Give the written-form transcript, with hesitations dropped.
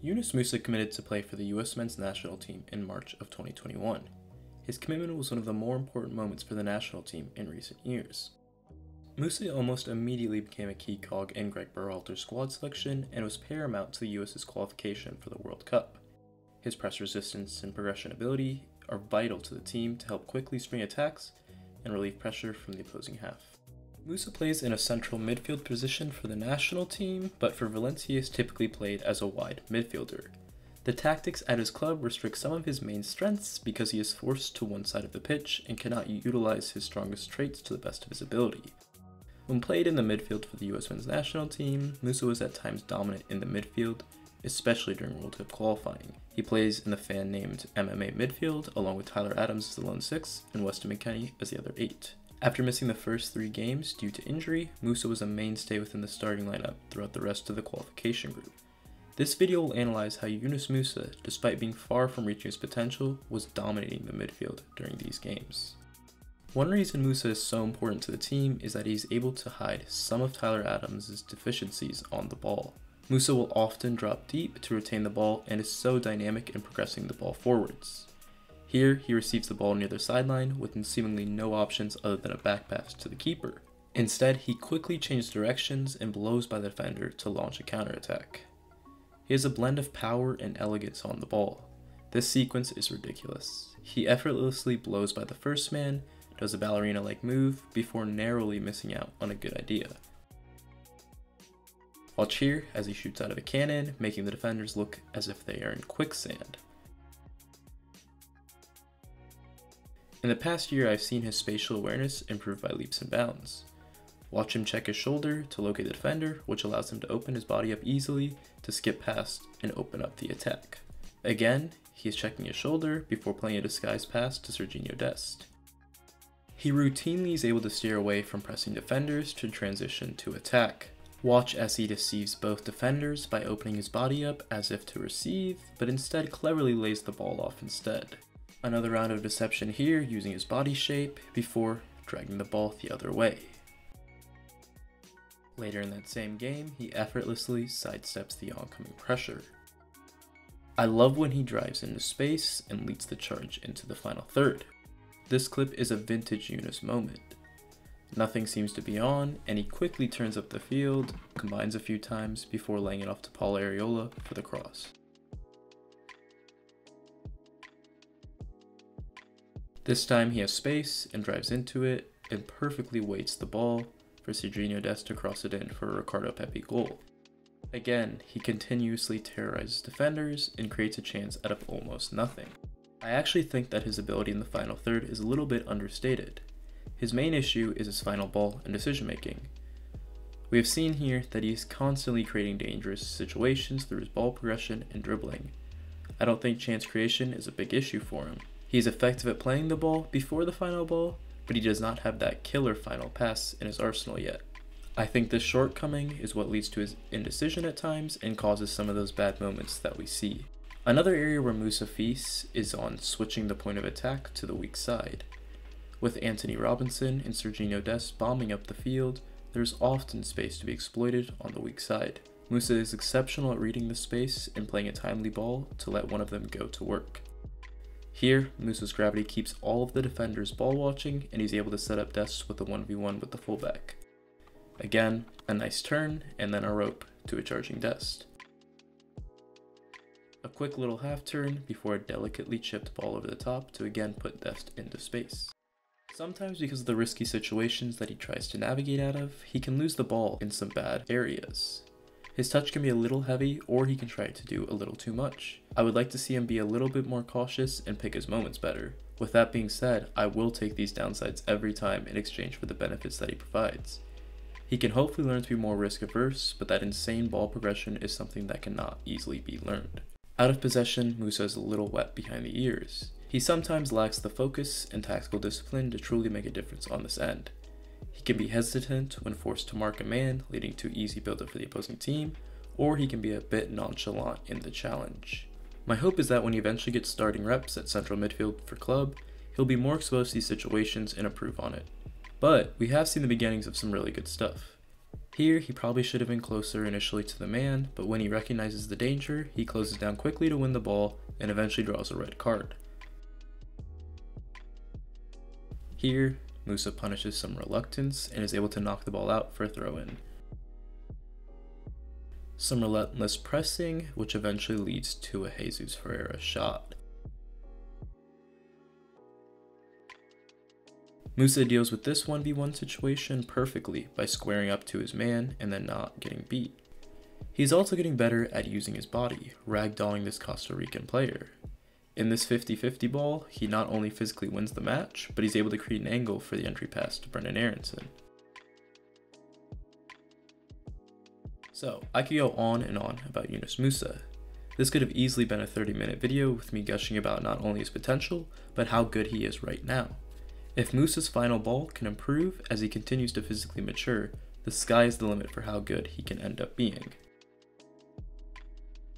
Yunus Musah committed to play for the US men's national team in March of 2021. His commitment was one of the more important moments for the national team in recent years. Musah almost immediately became a key cog in Greg Berhalter's squad selection and was paramount to the US's qualification for the World Cup. His press resistance and progression ability are vital to the team to help quickly spring attacks and relieve pressure from the opposing half. Musah plays in a central midfield position for the national team, but for Valencia is typically played as a wide midfielder. The tactics at his club restrict some of his main strengths because he is forced to one side of the pitch and cannot utilize his strongest traits to the best of his ability. When played in the midfield for the US men's national team, Musah was at times dominant in the midfield, especially during World Cup qualifying. He plays in the fan-named MMA midfield, along with Tyler Adams as the lone 6 and Weston McKennie as the other 8. After missing the first 3 games due to injury, Musah was a mainstay within the starting lineup throughout the rest of the qualification group. This video will analyze how Yunus Musah, despite being far from reaching his potential, was dominating the midfield during these games. One reason Musah is so important to the team is that he's able to hide some of Tyler Adams' deficiencies on the ball. Musah will often drop deep to retain the ball and is so dynamic in progressing the ball forwards. Here, he receives the ball near the sideline with seemingly no options other than a back pass to the keeper. Instead, he quickly changes directions and blows by the defender to launch a counterattack. He has a blend of power and elegance on the ball. This sequence is ridiculous. He effortlessly blows by the first man, does a ballerina-like move before narrowly missing out on a good idea. Watch here as he shoots out of a cannon, making the defenders look as if they are in quicksand. In the past year, I've seen his spatial awareness improve by leaps and bounds. Watch him check his shoulder to locate the defender, which allows him to open his body up easily to skip past and open up the attack. Again, he is checking his shoulder before playing a disguised pass to Serginho Dest. He routinely is able to steer away from pressing defenders to transition to attack. Watch as he deceives both defenders by opening his body up as if to receive, but instead cleverly lays the ball off instead. Another round of deception here using his body shape before dragging the ball the other way. Later in that same game, he effortlessly sidesteps the oncoming pressure. I love when he drives into space and leads the charge into the final third. This clip is a vintage Yunus moment. Nothing seems to be on, and he quickly turns up the field, combines a few times before laying it off to Paul Areola for the cross. This time he has space and drives into it and perfectly waits the ball for Serginho Dest to cross it in for a Ricardo Pepi goal. Again, he continuously terrorizes defenders and creates a chance out of almost nothing. I actually think that his ability in the final third is a little bit understated. His main issue is his final ball and decision making. We have seen here that he is constantly creating dangerous situations through his ball progression and dribbling. I don't think chance creation is a big issue for him. He is effective at playing the ball before the final ball, but he does not have that killer final pass in his arsenal yet. I think this shortcoming is what leads to his indecision at times and causes some of those bad moments that we see. Another area where Musah feasts is on switching the point of attack to the weak side. With Anthony Robinson and Serginho Dest bombing up the field, there is often space to be exploited on the weak side. Musah is exceptional at reading the space and playing a timely ball to let one of them go to work. Here, Musah's gravity keeps all of the defenders ball watching and he's able to set up Dest with a 1v1 with the fullback. Again, a nice turn and then a rope to a charging Dest. A quick little half turn before a delicately chipped ball over the top to again put Dest into space. Sometimes because of the risky situations that he tries to navigate out of, he can lose the ball in some bad areas. His touch can be a little heavy, or he can try to do a little too much. I would like to see him be a little bit more cautious and pick his moments better. With that being said, I will take these downsides every time in exchange for the benefits that he provides. He can hopefully learn to be more risk averse, but that insane ball progression is something that cannot easily be learned. Out of possession, Musah is a little wet behind the ears. He sometimes lacks the focus and tactical discipline to truly make a difference on this end. He can be hesitant when forced to mark a man, leading to easy build-up for the opposing team, or he can be a bit nonchalant in the challenge. My hope is that when he eventually gets starting reps at central midfield for club, he'll be more exposed to these situations and improve on it. But we have seen the beginnings of some really good stuff. Here, he probably should have been closer initially to the man, but when he recognizes the danger, he closes down quickly to win the ball and eventually draws a red card. Here, Musah punishes some reluctance and is able to knock the ball out for a throw-in. Some relentless pressing, which eventually leads to a Jesus Ferreira shot. Musah deals with this 1v1 situation perfectly by squaring up to his man and then not getting beat. He's also getting better at using his body, ragdolling this Costa Rican player. In this 50-50 ball, he not only physically wins the match, but he's able to create an angle for the entry pass to Brendan Aronson. So, I could go on and on about Yunus Musah. This could have easily been a 30-minute video with me gushing about not only his potential, but how good he is right now. If Musah's final ball can improve as he continues to physically mature, the sky is the limit for how good he can end up being.